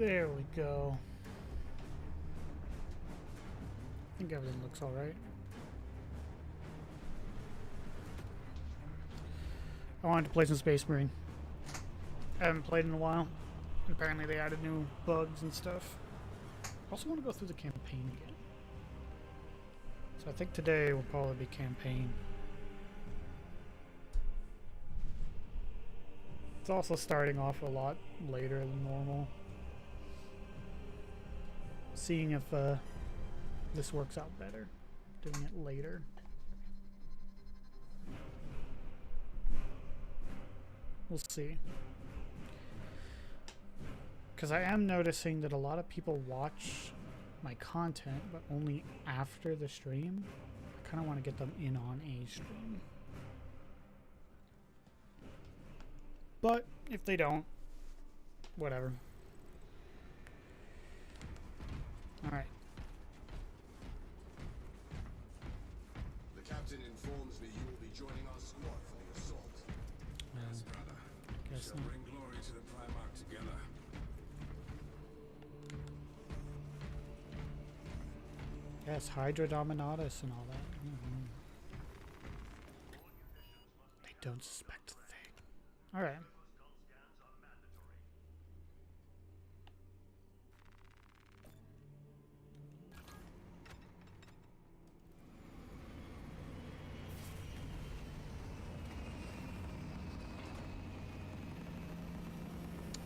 There we go. I think everything looks alright. I wanted to play some Space Marine. I haven't played in a while. And apparently they added new bugs and stuff. I also want to go through the campaign again. So I think today will probably be campaign. It's also starting off a lot later than normal. Seeing if this works out better, doing it later. We'll see. Because I am noticing that a lot of people watch my content, but only after the stream. I kind of want to get them in on a stream. But if they don't, whatever. Alright. The captain informs me you will be joining our squad for the assault. Yes, brother. We shall bring glory to the Primarch together. Yes, Hydra Dominatus and all that. They don't suspect a thing. Alright.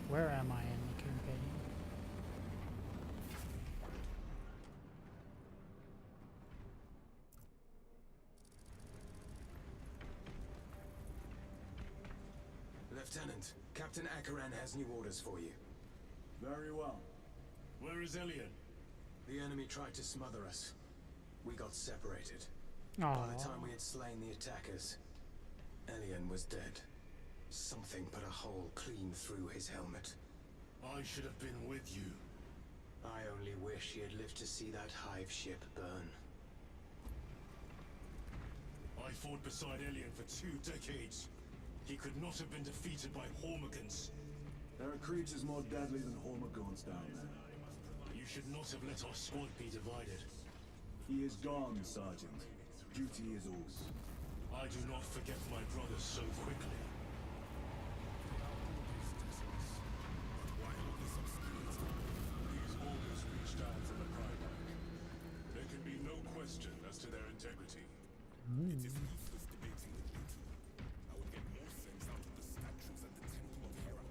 Where am I in the campaign? Lieutenant, Captain Akaran has new orders for you. Very well. Where is Elian? The enemy tried to smother us. We got separated. Aww. By the time we had slain the attackers, Elian was dead. Something put a hole clean through his helmet. I should have been with you. I only wish he had lived to see that hive ship burn. I fought beside Elian for 2 decades. He could not have been defeated by Hormagaunts. There are creatures more deadly than Hormagaunts down there. You should not have let our squad be divided. He is gone, Sergeant. Duty is all. I do not forget my brothers so quickly. These orders reached out from the Primarch. There can be no question as to their integrity. It is useless debating with you two. I would get more sense out of the statues at the Temple of Hera.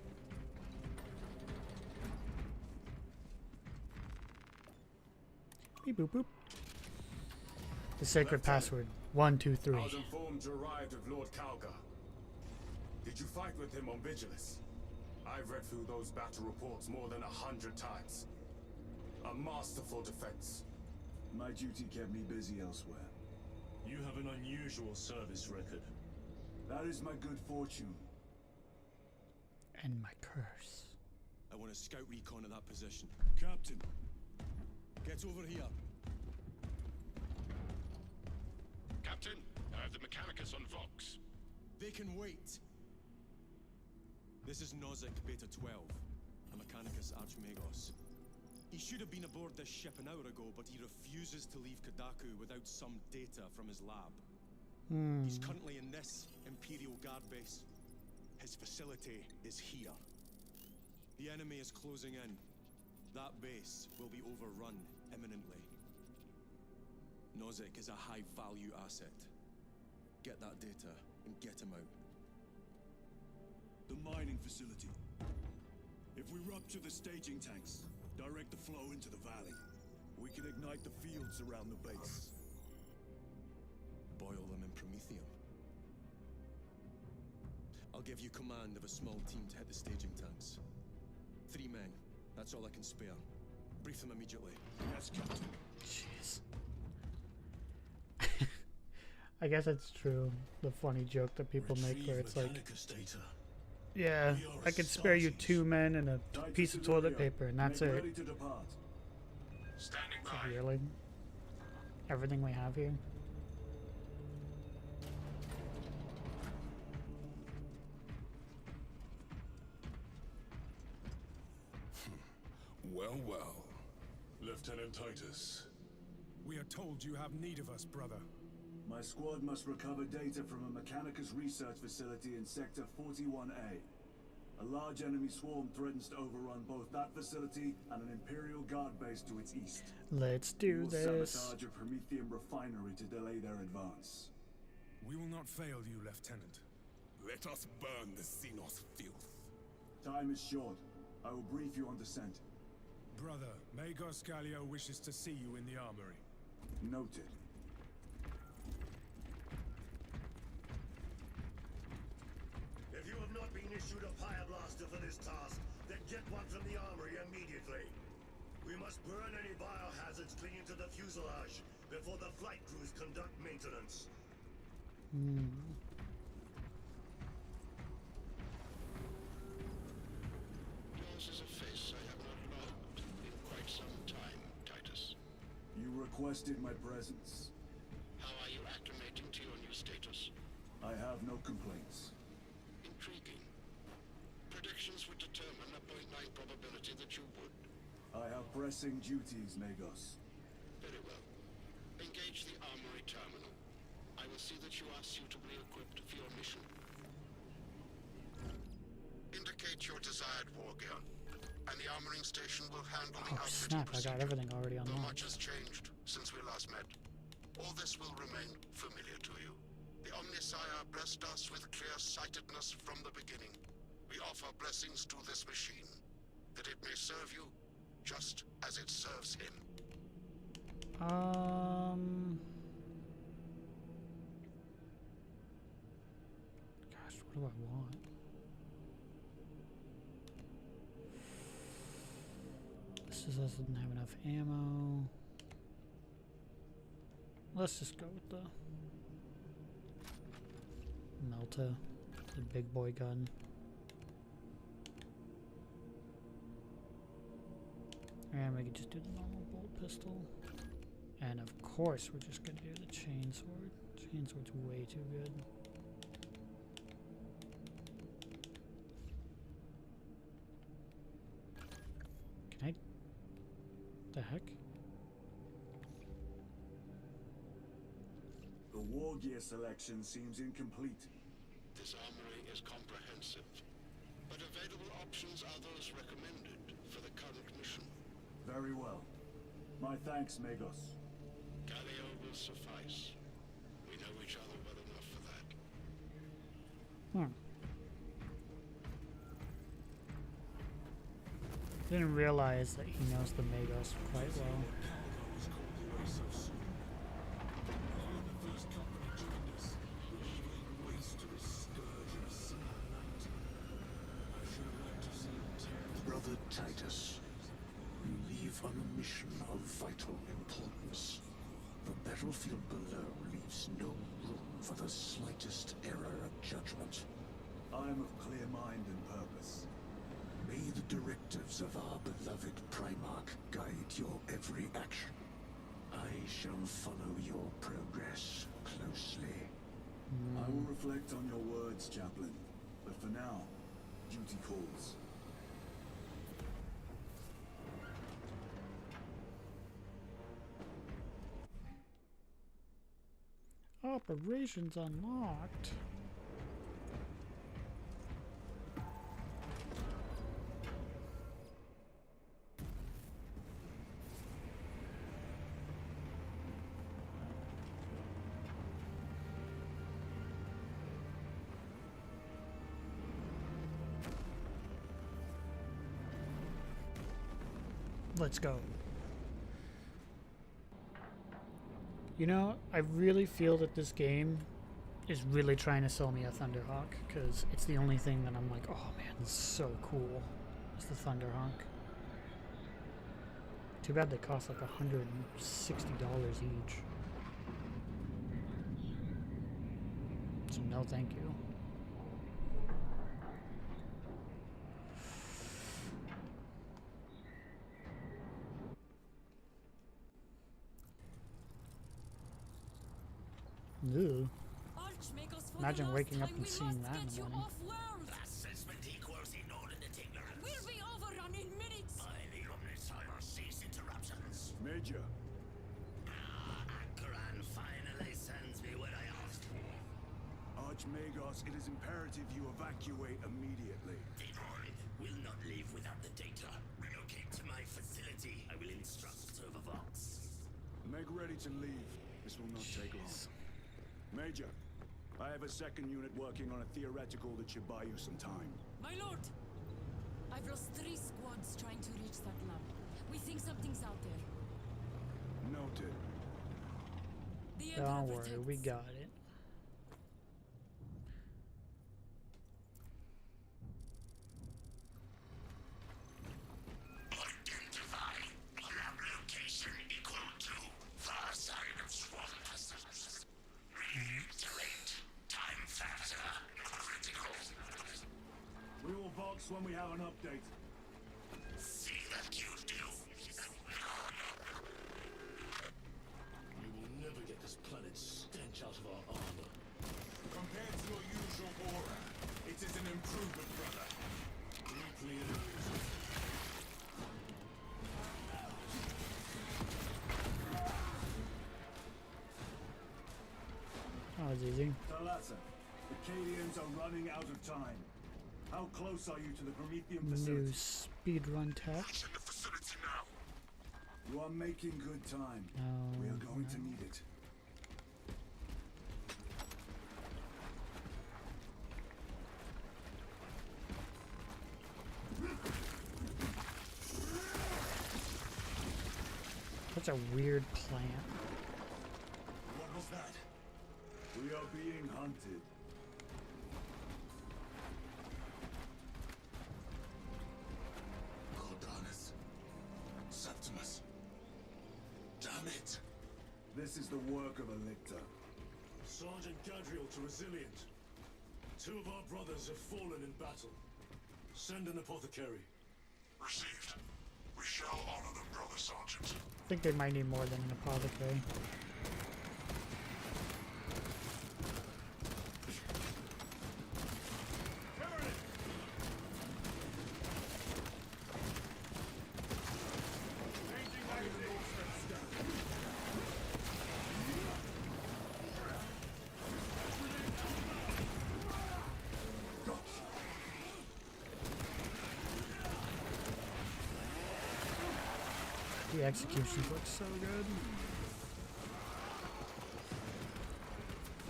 Beep boop boop. The sacred password. 1, 2, 3. I was informed you arrived with Lord Kalga. Did you fight with him on Vigilus? I've read through those battle reports more than 100 times. A masterful defense. My duty kept me busy elsewhere. You have an unusual service record. That is my good fortune. And my curse. I want a scout recon of that position. Captain, Get over here. Captain, I have the Mechanicus on Vox. They can wait. This is Nozick Beta 12, a Mechanicus Archmagos. He should have been aboard this ship an hour ago, but he refuses to leave Kadaku without some data from his lab. He's currently in this Imperial Guard base. His facility is here. The enemy is closing in. That base will be overrun imminently. Nozick is a high-value asset. Get that data and get him out. The mining facility. If we rupture the staging tanks, direct the flow into the valley, we can ignite the fields around the base. Boil them in promethium. I'll give you command of a small team to hit the staging tanks. 3 men. That's all I can spare. Brief them immediately. Yes, Captain. Jeez. I guess it's true. The funny joke that people make where it's like, data. yeah, I could spare you 2 men and a piece of toilet paper and that's Make it. ready to depart. Standing It's like, by. really? Everything we have here? Well, well. Lieutenant Titus. We are told you have need of us, brother. My squad must recover data from a Mechanicus research facility in Sector 41A. A large enemy swarm threatens to overrun both that facility and an Imperial Guard base to its east. Let's do this. Sabotage a Prometheum refinery to delay their advance. We will not fail you, Lieutenant. Let us burn the Xenos filth. Time is short. I will brief you on descent. Brother, Magos Gallio wishes to see you in the armory. Noted. If you have not been issued a fire blaster for this task, then get one from the armory immediately. We must burn any biohazards clinging to the fuselage before the flight crews conduct maintenance. Yours is a face I have not logged in quite some time, Titus. You requested my presence. How are you acclimating to your new status? I have no complaints. Intriguing. Predictions would determine a 0.9 probability that you would. I have pressing duties, Magos. Very well. Engage the armory terminal. I will see that you are suitably equipped for your mission. Indicate your desired war gear, and the armoring station will handle the outfitting Snap, I got everything already Though unlocked. much has changed since we last met, all this will remain familiar to you. The Omnisire blessed us with clear-sightedness from the beginning. We offer blessings to this machine, that it may serve you just as it serves him. Gosh, what do I want? This doesn't have enough ammo. Let's just go with the Melta, the big boy gun. And we can just do the normal bolt pistol. And of course, we're just gonna do the chainsword. Chainsword's way too good. Can I? The heck? The war gear selection seems incomplete. This armory is comprehensive, but available options are those recommended for the current mission. Very well. My thanks, Magos. Gallio will suffice. We know each other well enough for that. Didn't realize that he knows the Magos quite well. Brother Titus, you leave on a mission of vital importance. The battlefield below leaves no room for the slightest error of judgment. I am of clear mind and purpose. May the directives of our beloved Primarch guide your every action. I shall follow your progress closely. I will reflect on your words, Chaplain. But for now, duty calls. Operations unlocked. Let's go. You know, I really feel that this game is really trying to sell me a Thunderhawk, because it's the only thing that I'm like, oh man, this is so cool. It's the Thunderhawk. Too bad they cost like $160 each. So no thank you. Ew. Imagine waking up and seeing that in the morning. Assessment equals inordinate ignorance. We'll be overrun in minutes. By the Omniscience Major! Akran finally sends me what I asked for. Archmagos, it is imperative you evacuate immediately. Detroit will not leave without the data. Relocate to my facility. I will instruct Servervox. Make ready to leave. This will not take long. Major, I have a second unit working on a theoretical that should buy you some time. My lord! I've lost 3 squads trying to reach that lab. We think something's out there. Noted. The Don't Emperor worry, we protects. got it. Identify lab location equal to far side of swamp vessels. Reiterate. Time factor critical. We will box when we have an update. See that you do. We will never get this planet's stench out of our armor. Compared to your usual aura, it is an improvement, brother. Deeply illusion. That was easy. Talassa, the Cadians are running out of time. How close are you to the Promethean New facility? speedrun tech. Reaching the facility now. You are making good time. No, We are going to need it. Such a weird plant. What was that? We are being hunted. Cordanus. Septimus. Damn it! This is the work of a lictor. Sergeant Gadriel to Resilient. 2 of our brothers have fallen in battle. Send an apothecary. Received. We shall honor them, Brother Sergeant. I think they might need more than an apothecary. The executions look so good.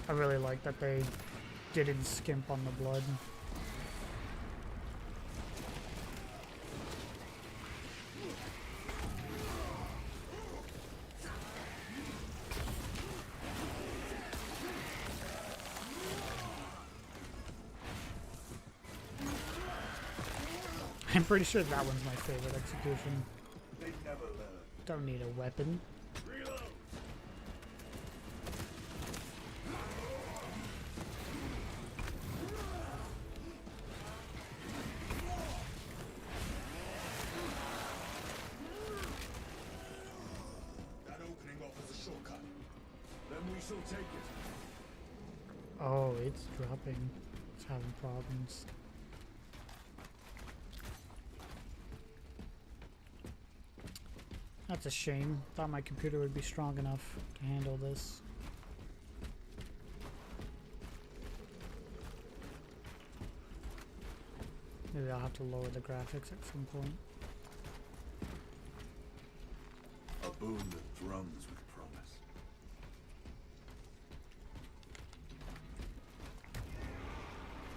I really like that they didn't skimp on the blood. I'm pretty sure that one's my favorite execution. They never learn. Don't need a weapon. Reload! That opening offers a shortcut. Then we shall take it. Oh, it's dropping. It's having problems. That's a shame. Thought my computer would be strong enough to handle this. Maybe I'll have to lower the graphics at some point. A boon that drums with promise.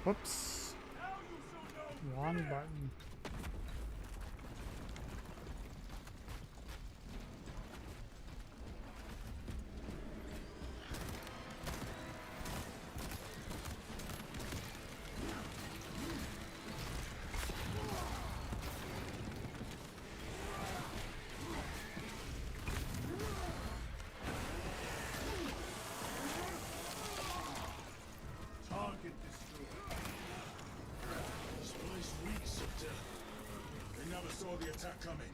Whoops. Wrong button. Target destroyed. This place reeks of death. They never saw the attack coming.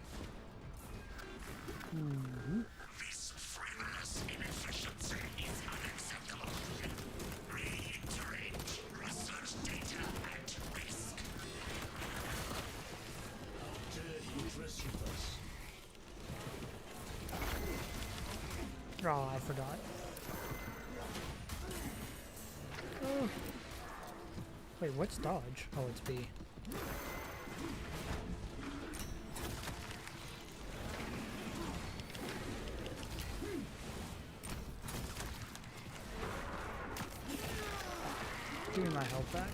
This frivolous inefficiency is unacceptable. Reiterate. Research data at risk. How dare he dress with us? Oh, I forgot. Oh. Wait, what's dodge? Oh, it's B. Give me my health back.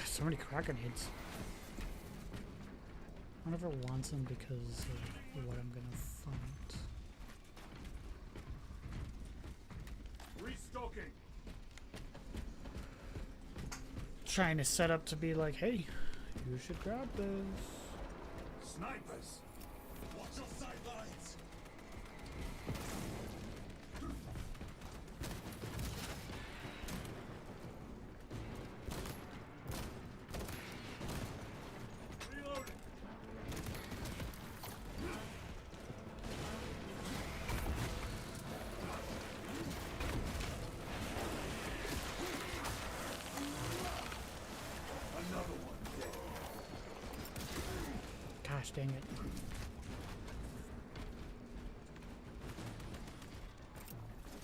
So many Krakenades. I never want them because of what I'm gonna find. Restocking. Trying to set up to be like, hey, you should grab this. Snipers. Watch your sidelines. Gosh dang it.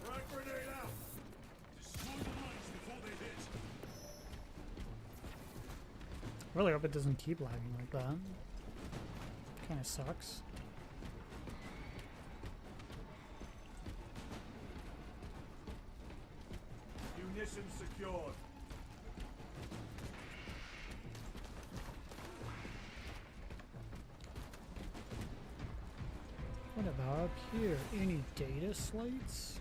Frag grenade out. Destroy the mines before they hit. Really hope it doesn't keep lagging like that. Kind of sucks. Munitions secured. What about up here? Any data slates?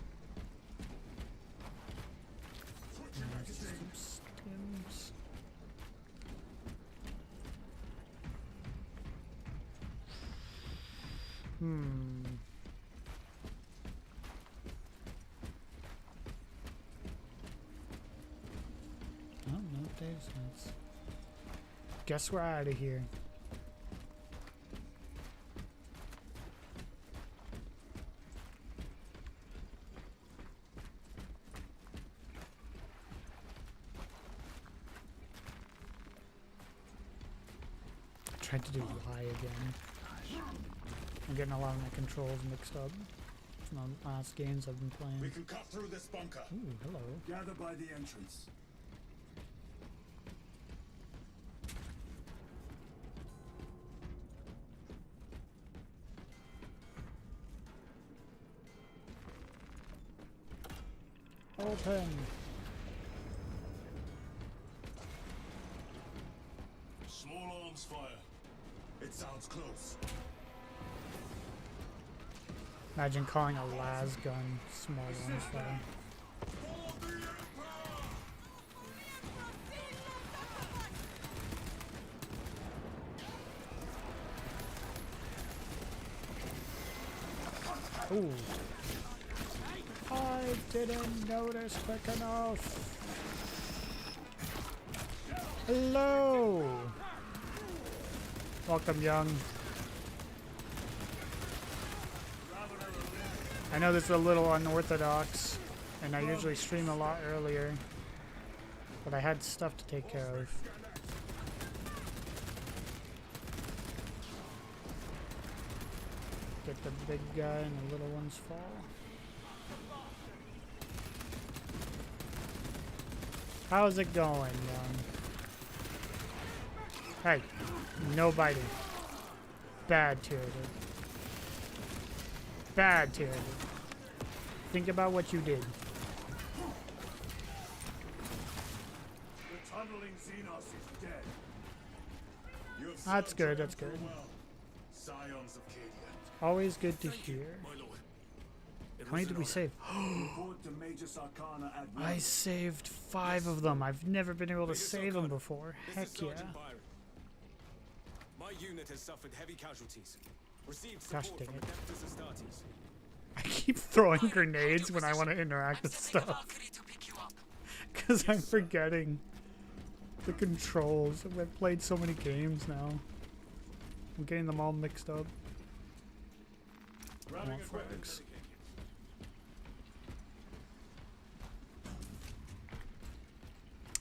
Some stems. Oh, no data slates. Guess we're out of here. Tried to do Y again. I'm getting a lot of my controls mixed up from the last games I've been playing. We can cut through this bunker. Ooh, hello. Gather by the entrance. Open. Small arms fire. It sounds close. Imagine calling a las gun small ones fire. Ooh. I didn't notice quick enough. Hello. Welcome, young. I know this is a little unorthodox, and I usually stream a lot earlier, but I had stuff to take care of. Get the big guy and the little ones fall. How's it going, young? Hey, no biting. Bad tyranny. Bad tyranny. Think about what you did. The tunneling Xenos is dead. You have That's served good, your that's emperor good. well. Scions of Cadia. Always good to hear. How many did we save? Report to Major Sarkana at I once. saved 5 of them. I've never been able to save them before. Heck yeah. My unit has suffered heavy casualties. Received Gosh support dang from it. Adeptus Astartes. I keep throwing grenades when I want to interact with stuff. Because I'm forgetting the controls. I've played so many games now. I'm getting them all mixed up. Grabbing Want equipment. flags.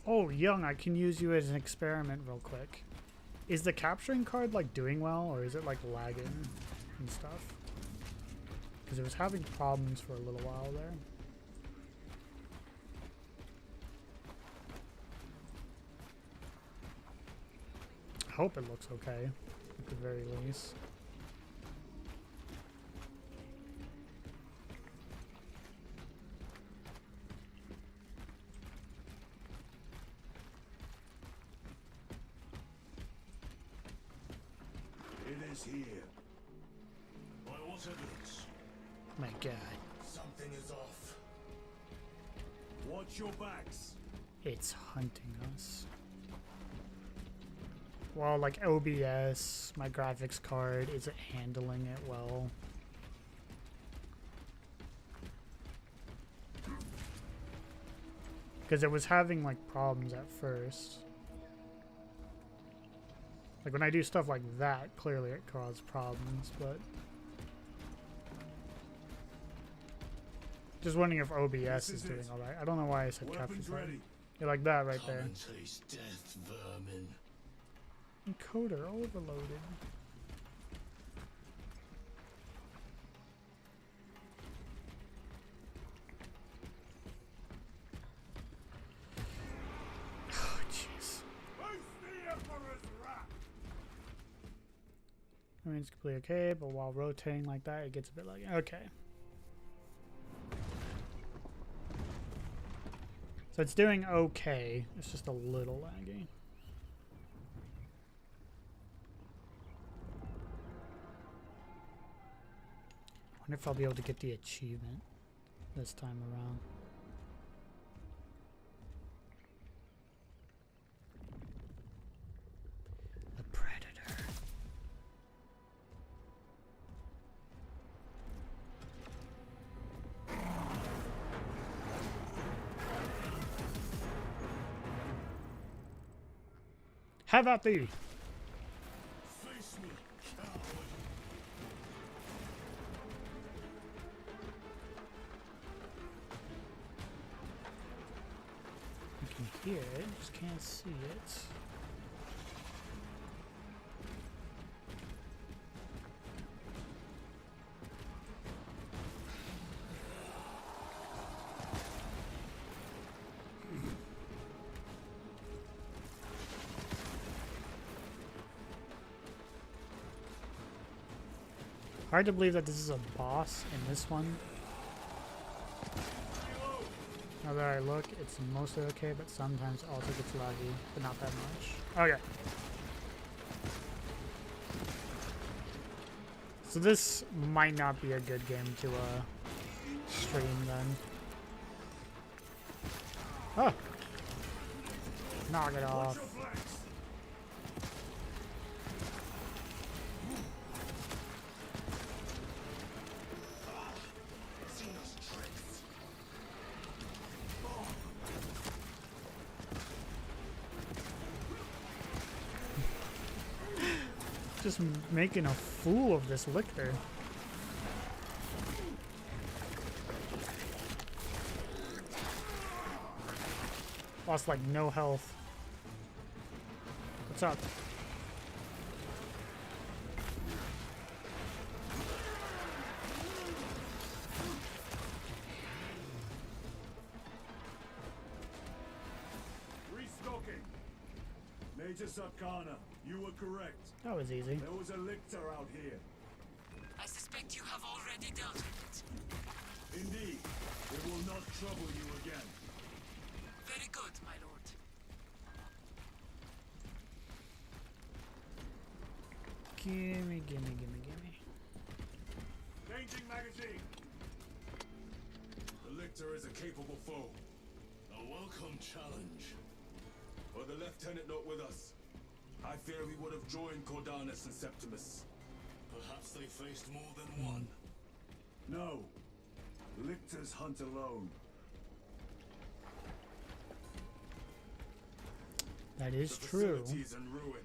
Oh, Young, I can use you as an experiment real quick. Is the capturing card like doing well, or is it like lagging and stuff? Because it was having problems for a little while there. I hope it looks okay, at the very least. It is here. By what evidence? My God. Something is off. Watch your backs. It's hunting us. Well, like OBS, my graphics card isn't handling it well. Because it was having like problems at first. Like when I do stuff like that, clearly it caused problems, but just wondering if OBS is doing all right. I don't know why I said capture card. You're like that right there. Taste death, vermin. Encoder overloaded. Oh, jeez. I mean, it's completely okay, but while rotating like that, it gets a bit like, okay. So it's doing okay. It's just a little laggy. I wonder if I'll be able to get the achievement this time around. The Predator. Have at thee! Face me, coward. You can hear it, just can't see it. Hard to believe that this is a boss in this one. Now that I look, it's mostly okay, but sometimes it also gets laggy, but not that much. Okay. So this might not be a good game to stream then. Oh! Knock it off. Just making a fool of this lictor. Lost like no health. What's up? Restocking. Major Sarkana, you were correct. That was easy. There was a lictor out here. I suspect you have already dealt with it. Indeed. It will not trouble you again. Very good, my lord. Gimme, gimme, gimme, gimme. Changing magazine. The lictor is a capable foe. A welcome challenge. Were the lieutenant not with us, I fear we would have joined Cordanus and Septimus. Perhaps they faced more than one. No. Lictors hunt alone. That is The true. facility's in ruin.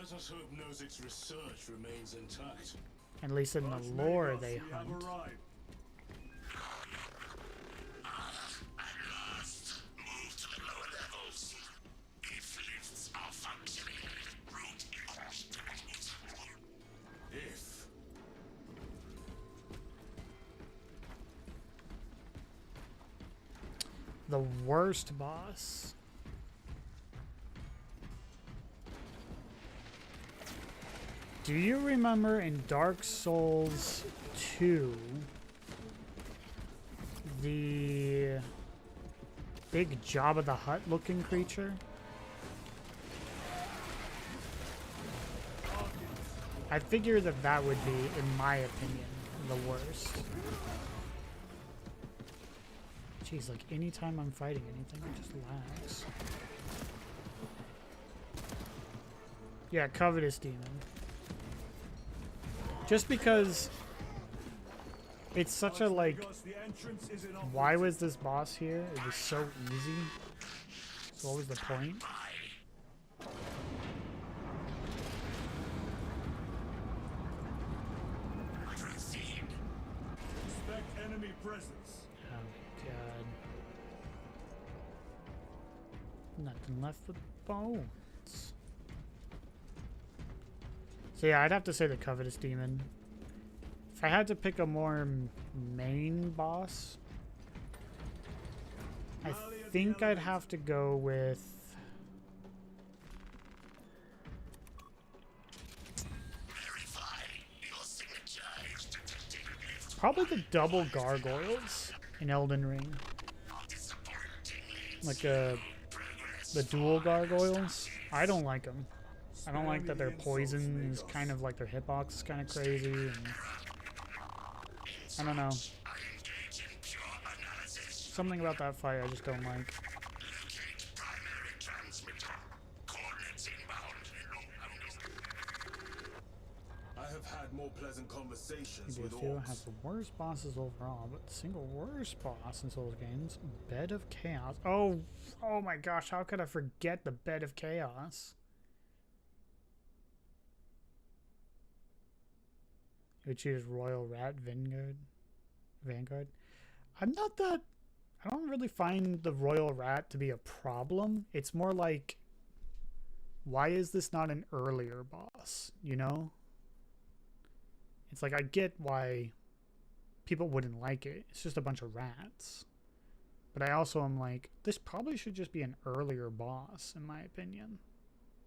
Let us hope Nozik's research remains intact. At least in the lore they hunt. Move to the lower levels. If lifts are functioning, route across the If. The worst boss. Do you remember in Dark Souls 2 the big Jabba the Hutt looking creature? I figure that that would be, in my opinion, the worst. Jeez, like anytime I'm fighting anything, it just lags. Yeah, Covetous Demon. Just because it's such a, like, why was this boss here? It was so easy. So what was the point? Suspect enemy presence. Oh god. Nothing left but bones. So yeah, I'd have to say the Covetous Demon. If I had to pick a more main boss, I think I'd have to go with probably the double gargoyles in Elden Ring. Like the dual gargoyles. I don't like them. I don't like that their poison is kind of like their hitbox is kind of crazy, and I don't know. Something about that fight I just don't like. I have had more pleasant conversations with Theo has orcs. the worst bosses overall, but the single worst boss in Souls games, Bed of Chaos. Oh my gosh, how could I forget the Bed of Chaos? You choose Royal Rat Vanguard. I'm not that. I don't really find the Royal Rat to be a problem. It's more like, why is this not an earlier boss? You know? It's like, I get why people wouldn't like it. It's just a bunch of rats. But I also am like, this probably should just be an earlier boss, in my opinion.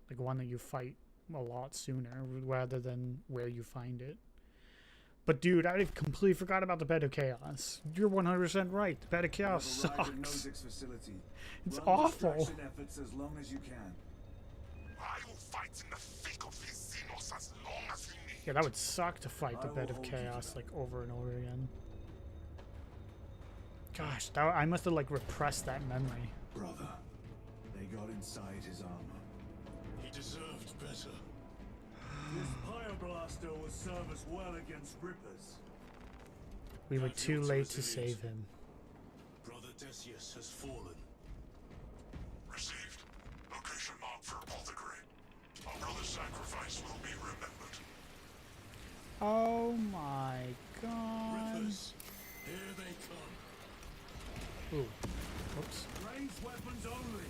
Like one that you fight a lot sooner, rather than where you find it. But dude, I completely forgot about the Bed of Chaos. You're 100% right. The Bed of Chaos sucks. It's awful. Efforts as long as you can. I will fight in the thick of these Xenos as long as you need. Yeah, that would suck to fight the Bed of Chaos like over and over again. Gosh, I must have like repressed that memory. Brother, they got inside his armor. He deserved better. This Pyreblaster will serve us well against Rippers. We were too late to save him. Brother Decius has fallen. Received. Location marked for apothecary. Our brother's sacrifice will be remembered. Oh my god. Rippers, here they come. Ooh. Oops. Ranged weapons only.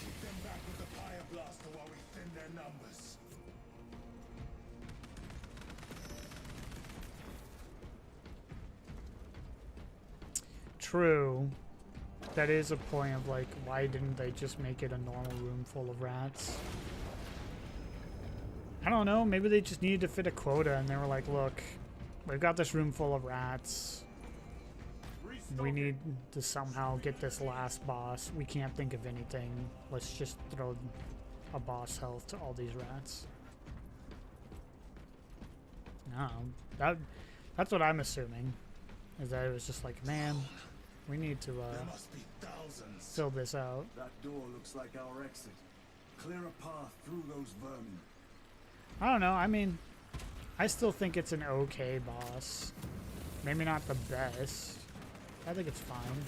Keep them back with the Pyreblaster while we thin their numbers. True. That is a point of like, why didn't they just make it a normal room full of rats? I don't know, maybe they just needed to fit a quota and they were like, look, we've got this room full of rats. We need to somehow get this last boss. We can't think of anything. Let's just throw a boss health to all these rats. No, that's what I'm assuming. Is that it was just like, man, we need to fill this out. That door looks like our exit. Clear a path through those vermin. I don't know. I mean, I still think it's an okay boss. Maybe not the best. I think it's fine.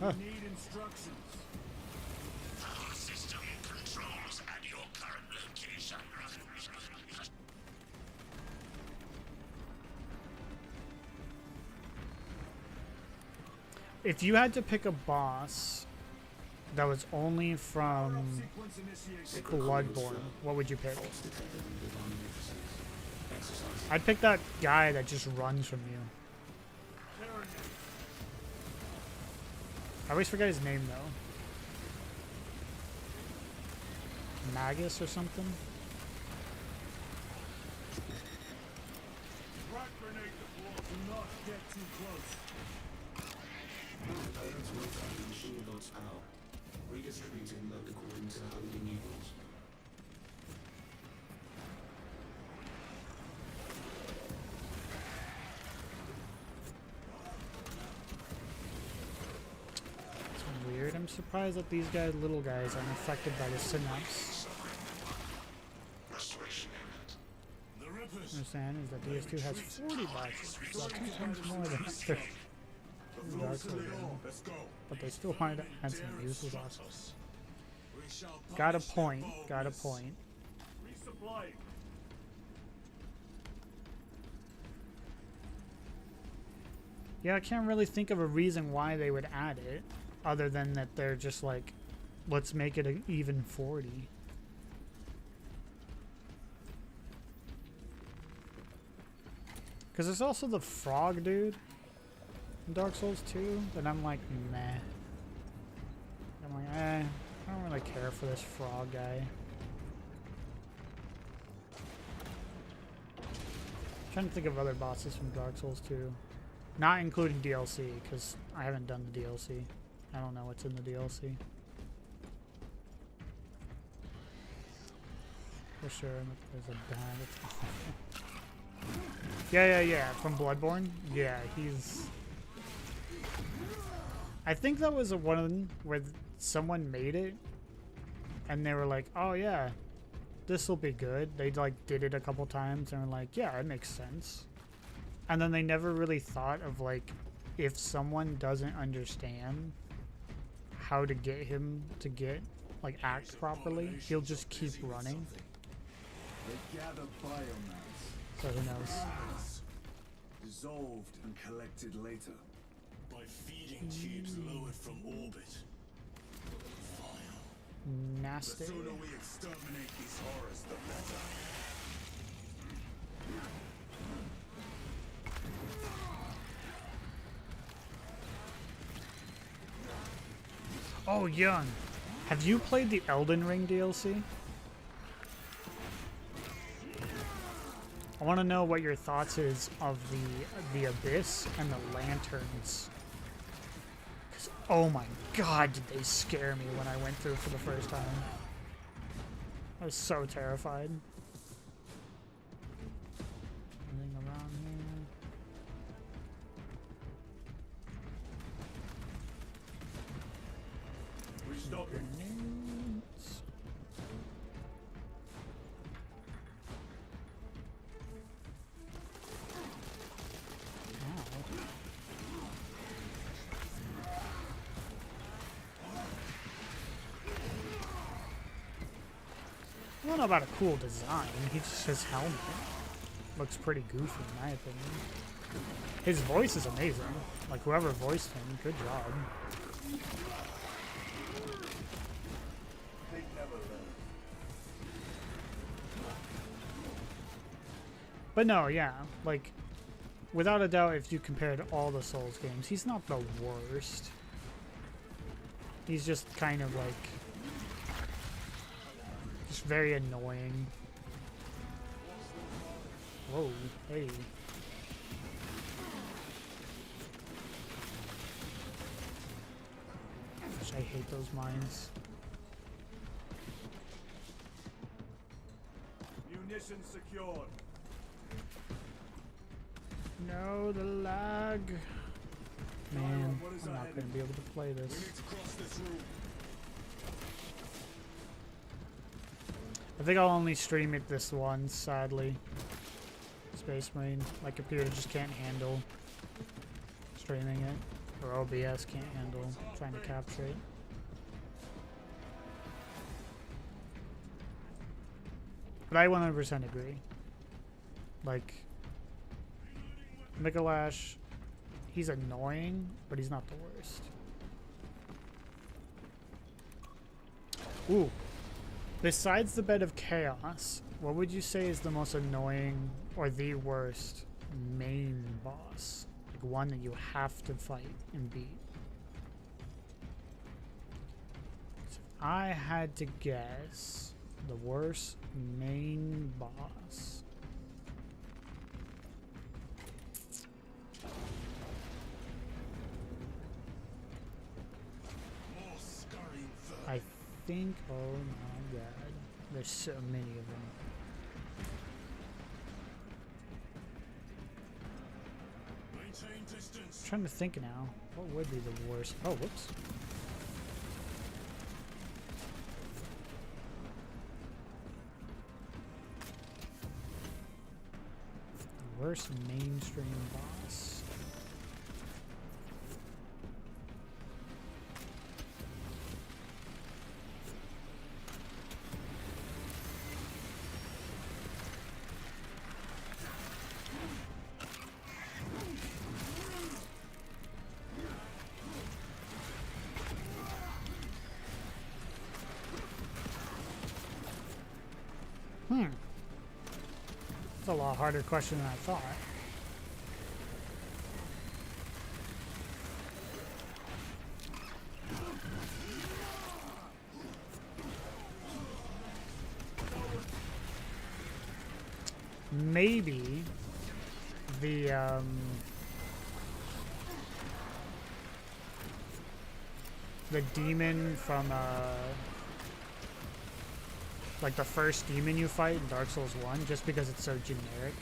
Huh. Need instructions. System controls at your current location. If you had to pick a boss that was only from Bloodborne, what would you pick? I'd pick that guy that just runs from you. I always forget his name though. Magus or something? Frag grenade deployed. Do not get too close. Components will find the machine god's power, redistributing them according to holy evils. It's weird. I'm surprised that these guys, little guys, aren't affected by the synapse. The Rippers. What I'm saying is that DS2 has 40 boxes. It's about 2 times more than other Dark Souls games. Let's go. But they still find it had some useless bosses. We shall Got a punish their point. Got a boldness. point. Resupplying. Yeah, I can't really think of a reason why they would add it, other than that they're just like, let's make it an even 40. Because there's also the frog dude in Dark Souls 2 that I'm like, meh. I'm like, I don't really care for this frog guy. Trying to think of other bosses from Dark Souls 2. Not including DLC, because I haven't done the DLC. I don't know what's in the DLC. For sure, there's a bad. It's awful. Yeah. From Bloodborne? Yeah, he's... I think that was a one where someone made it, and they were like, oh yeah, this will be good. They like did it a couple times, and were like, yeah, it makes sense. And then they never really thought of like, if someone doesn't understand how to get him to like act properly, he'll just keep running. They gather biomass. So who knows? Dissolved and collected later. By feeding tubes lowered from orbit. Nasty. The sooner we exterminate these horrors, the better. Oh, Young, have you played the Elden Ring DLC? I want to know what your thoughts is of the Abyss and the Lanterns. 'Cause, oh my god, did they scare me when I went through for the first time. I was so terrified. Anything around here? Restocking. Grenades. I don't know about a cool design. He just his helmet looks pretty goofy in my opinion. His voice is amazing. Like whoever voiced him, good job. They never learn. But no, yeah, like without a doubt, if you compared all the Souls games, he's not the worst. He's just kind of like just very annoying. Whoa, hey. Gosh, I hate those mines. Munitions secured. No, the lag. Man, I'm not going to be able to play We this. need to cross this room. I think I'll only stream it this once, sadly. Space Marine. My computer just can't handle streaming it Or OBS can't handle trying to capture it. But I 100% agree. Like, Mikolash, he's annoying, but he's not the worst. Ooh. Besides the Bed of Chaos, what would you say is the most annoying or the worst main boss? Like one that you have to fight and beat. So if I had to guess the worst main boss. I think, oh my god, there's so many of them. Maintain distance. I'm trying to think now. What would be the worst? Oh, whoops. The worst mainstream boss. It's a lot harder question than I thought. Maybe the demon from like the first demon you fight in Dark Souls 1, just because it's so generic.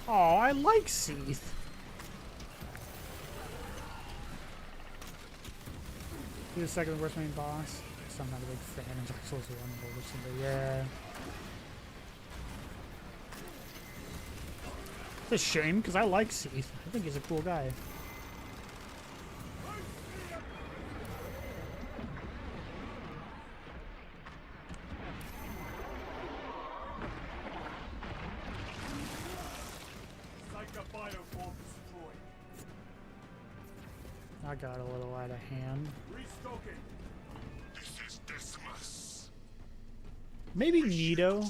Oh, I like Seath. He's the second worst main boss. So I'm not a big fan of Dark Souls 1, but yeah. It's a shame, because I like Seath. I think he's a cool guy. I got a little out of hand. Maybe Nito.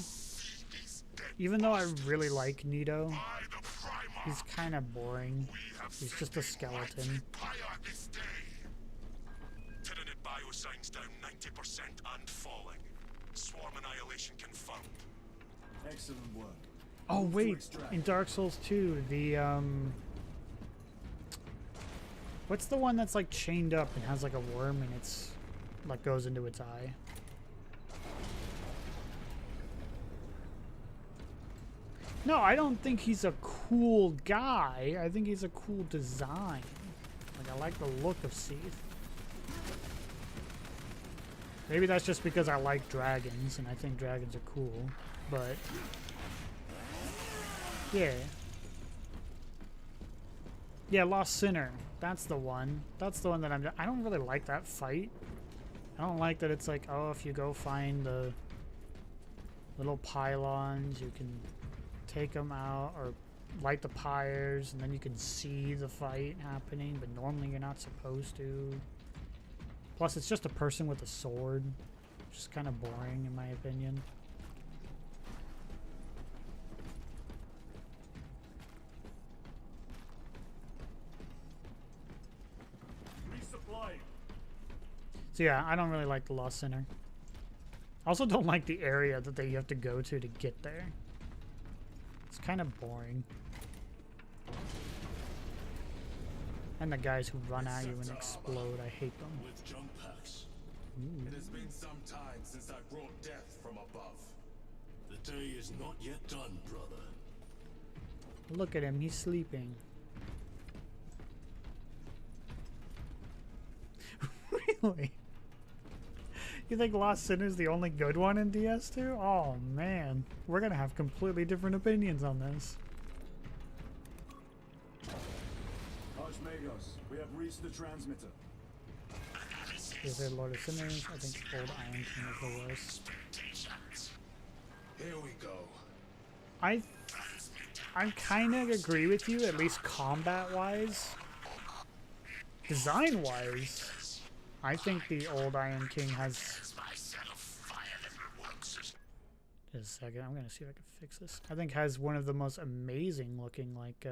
Even though I really like Nito, he's kind of boring. He's just a skeleton. Tyranid biosigns down 90% and falling. Swarm annihilation confirmed. Excellent work. Oh wait, in Dark Souls 2, the what's the one that's like chained up and has like a worm and it's like goes into its eye? No, I don't think he's a cool guy. I think he's a cool design. Like, I like the look of Seath. Maybe that's just because I like dragons and I think dragons are cool, but yeah. Yeah, Lost Sinner. That's the one. That's the one that I don't really like that fight. I don't like that it's like, oh, if you go find the little pylons, you can take them out or light the pyres and then you can see the fight happening, but normally you're not supposed to. Plus, it's just a person with a sword, which is kind of boring in my opinion. So yeah, I don't really like the Lost Sinner. I also don't like the area that you have to go to get there. It's kind of boring. And the guys who run at you and explode, I hate them. With jump packs. It has been some time since I brought death from above. The day is not yet done, brother. Look at him, he's sleeping. Really? You think Lost Sinner is the only good one in DS2? Oh man, we're gonna have completely different opinions on this. Archmagos, we have reached the transmitter. Is it Lord of Sinners? I think Old Iron King is the worst. Here we go. I kind of agree with you, at least combat-wise. Design-wise, I think the Old Iron King has... Just a second, I'm gonna see if I can fix this. I think has one of the most amazing looking, like,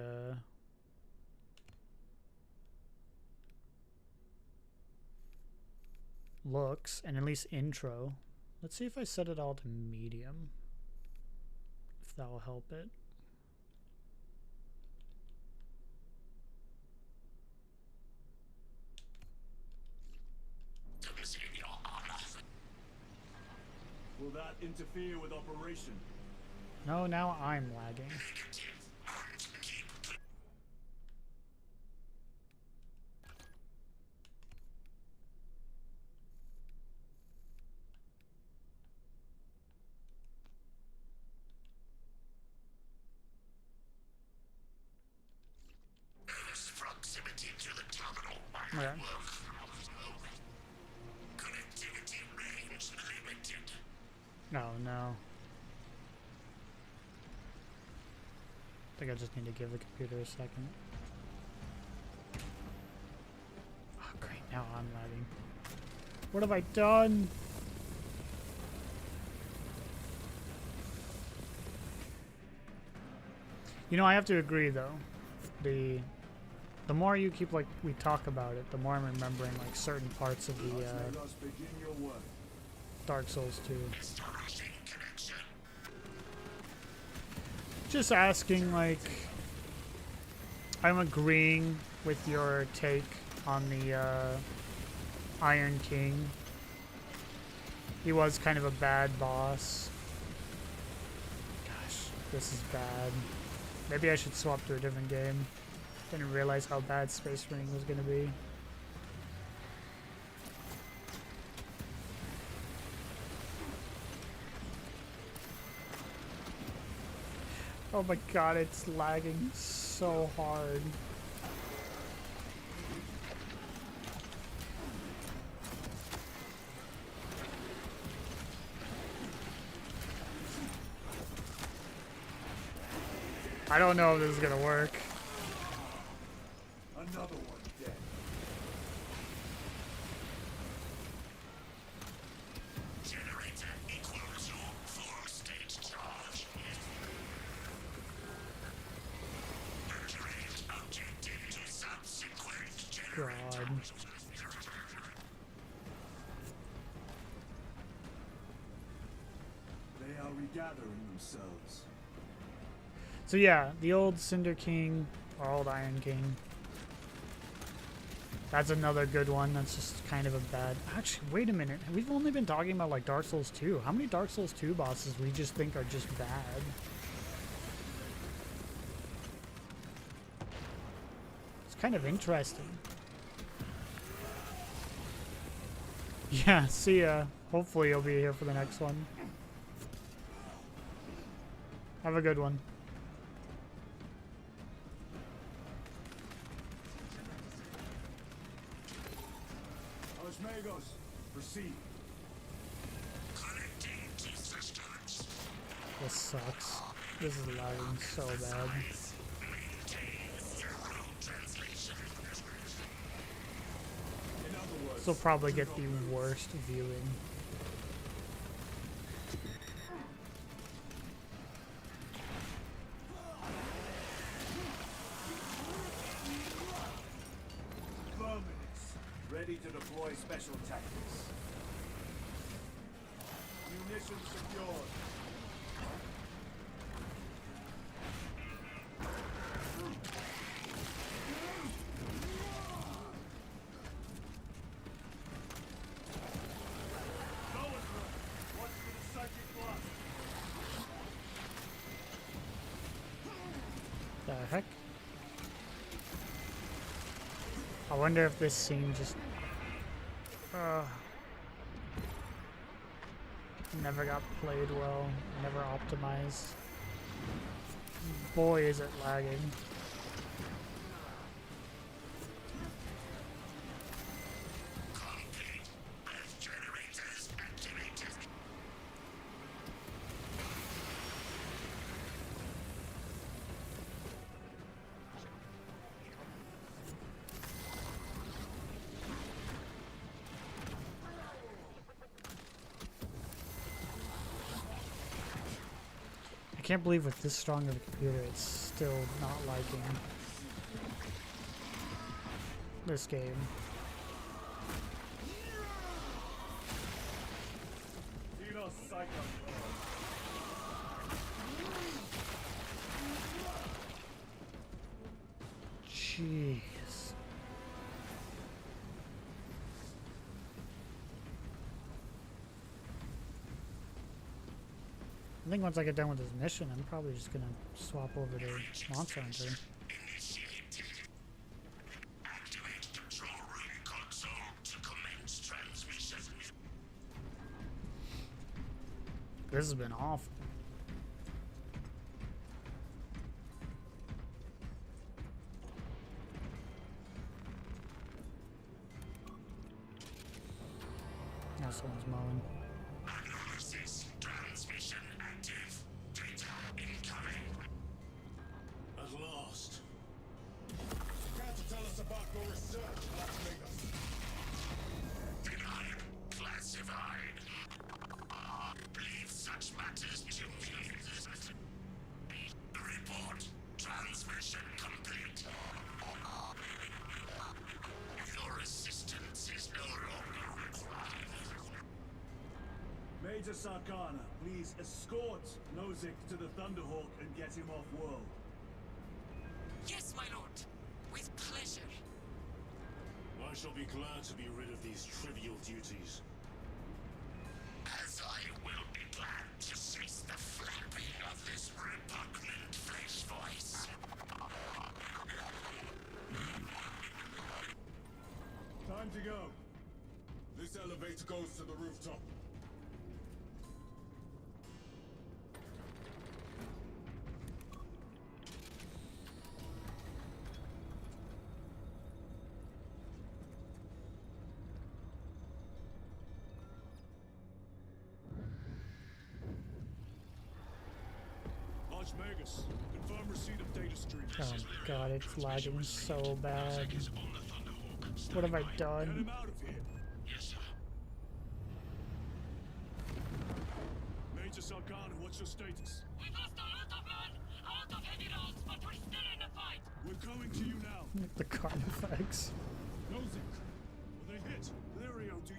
looks, and at least intro. Let's see if I set it all to medium. If that will help it. Will that interfere with operation? No, now I'm lagging. Proximity to the terminal. Okay. Connectivity range limited. No. I think I just need to give the computer a second. Oh, great. Now I'm lagging. What have I done? You know, I have to agree though. The more you keep, like, we talk about it, the more I'm remembering, like, certain parts of the Dark Souls 2. Just asking, like, I'm agreeing with your take on the Iron King. He was kind of a bad boss. Gosh, this is bad. Maybe I should swap to a different game. Didn't realize how bad Space Marine was gonna be. Oh my god, it's lagging so hard. I don't know if this is gonna work. Another one dead. Generator equal to full state charge. Alternate objective to subsequent generator. God. They are regathering themselves. So yeah, the old Cinder King, or old Iron King. That's another good one. That's just kind of a bad... Actually, wait a minute. We've only been talking about, like, Dark Souls 2. How many Dark Souls 2 bosses we just think are just bad? It's kind of interesting. Yeah, see ya. Hopefully you'll be here for the next one. Have a good one. Archmagos, proceed. This sucks. This is lagging so bad. This will probably get the worst viewing. Ready to deploy special tactics. Munitions secured. Watch for the psychic blast. The heck? I wonder if this scene just... Never got played well, never optimized. Boy, is it lagging. I can't believe with this strong of a computer it's still not liking this game. Jeez. I think once I get done with this mission, I'm probably just gonna swap over to Monster Hunter. Activate control room console to commence transmission. This has been awful. Now someone's mowing. Analysis. Transmission active. Data incoming. At last. Care to tell us about your research, Archmagus? Denied. Classified. Leave such matters to me. Report. Transmission complete. Your assistance is no longer required. Major Sarkana, please escort Nozick to the Thunderhawk and get him off world. Yes, my lord. With pleasure. I shall be glad to be rid of these trivial duties. As I will be glad to cease the flapping of this repugnant flesh voice. Time to go. This elevator goes to the rooftop. Archmagus, confirm receipt of data stream. Oh god, it's lagging so bad. What have I Get done? him out of here. Yes, sir. Major Sarkana, what's your status? We've lost a lot of men out of heavy rounds, but we're still in the fight. We're coming to you now. The Carnifex. Nozick, are they hit? They're AOT.